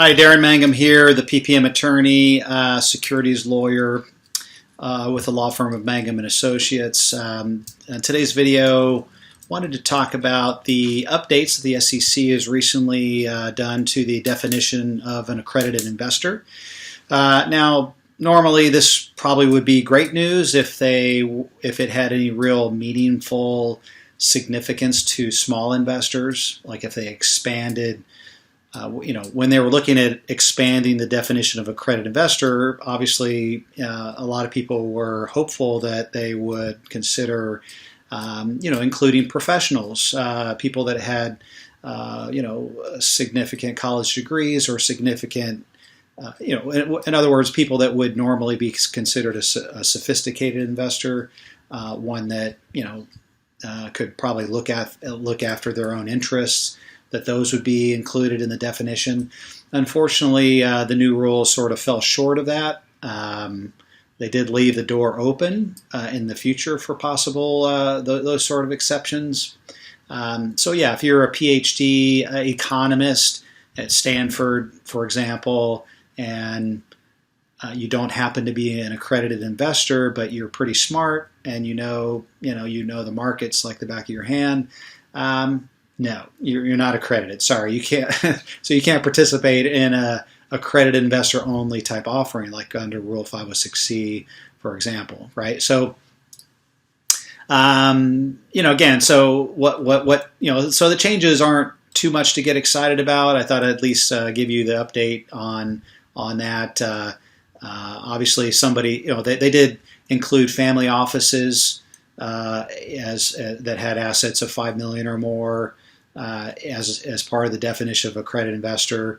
Hi, Darin Mangum here, the PPM attorney, securities lawyer with the law firm of Mangum and Associates. In today's video, wanted to talk about the updates that the SEC has recently done to the definition of an accredited investor. Now, normally this probably would be great news if it had any real meaningful significance to small investors, like if they expanded. When they were looking at expanding the definition of accredited investor, obviously a lot of people were hopeful that they would consider, including professionals, people that had, significant college degrees or significant, in other words, people that would normally be considered a sophisticated investor, one that, could probably look after their own interests, that those would be included in the definition. Unfortunately, the new rules sort of fell short of that. They did leave the door open in the future for possible those sort of exceptions. So yeah, if you're a PhD economist at Stanford, for example, and you don't happen to be an accredited investor, but you're pretty smart and you know the markets like the back of your hand, no, you're not accredited. Sorry, you can't. So you can't participate in a accredited investor only type offering, like under Rule 506C, for example, right? So, again, so so the changes aren't too much to get excited about. I thought I'd at least give you the update on that. Obviously, they did include family offices that had assets of $5 million or more. As part of the definition of accredited investor.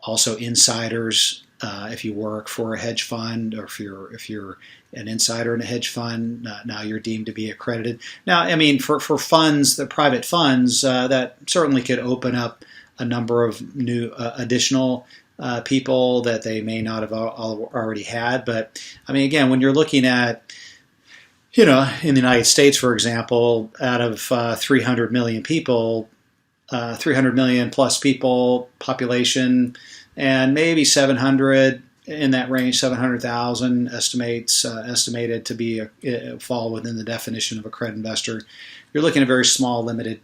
Also insiders, if you work for a hedge fund or if you're an insider in a hedge fund, now you're deemed to be accredited. Now, I mean, for funds, the private funds, that certainly could open up a number of new additional people that they may not have already had. But I mean, again, when you're looking at in the United States, for example, out of 300 million people, 300 million plus people population, and maybe 700 in that range, 700,000 estimated to be fall within the definition of accredited investor. You're looking at a very small, limited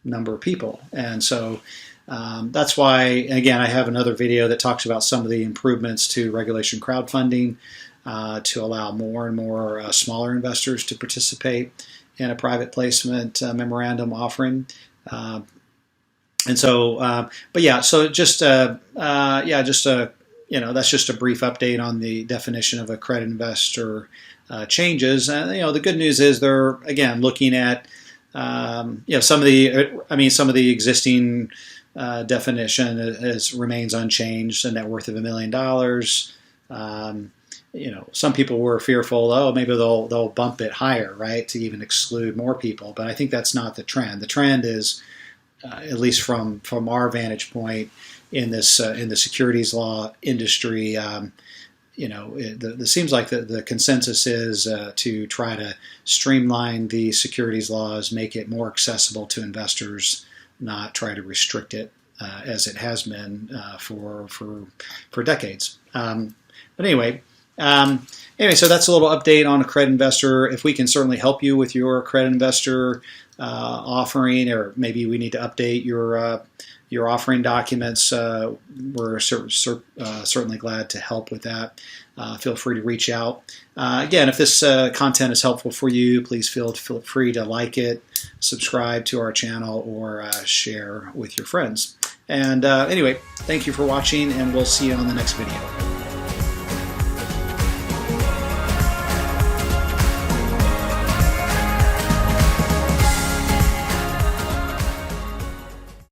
number of people, and so that's why, again, I have another video that talks about some of the improvements to regulation crowdfunding. To allow more and more smaller investors to participate in a private placement memorandum offering, and so, but yeah, so just that's just a brief update on the definition of accredited investor changes. And the good news is they're again looking at some of the existing definition remains unchanged, a net worth of $1 million. Some people were fearful, maybe they'll bump it higher, right, to even exclude more people. But I think that's not the trend. The trend is, at least from our vantage point in the securities law industry, it seems like the consensus is to try to streamline the securities laws, make it more accessible to investors, not try to restrict it as it has been for decades. But anyway. So that's a little update on accredited investor. If we can certainly help you with your accredited investor offering, or maybe we need to update your offering documents, we're certainly glad to help with that. Feel free to reach out. Again, if this content is helpful for you, please feel free to like it, subscribe to our channel, or share with your friends. And anyway, thank you for watching, and we'll see you on the next video.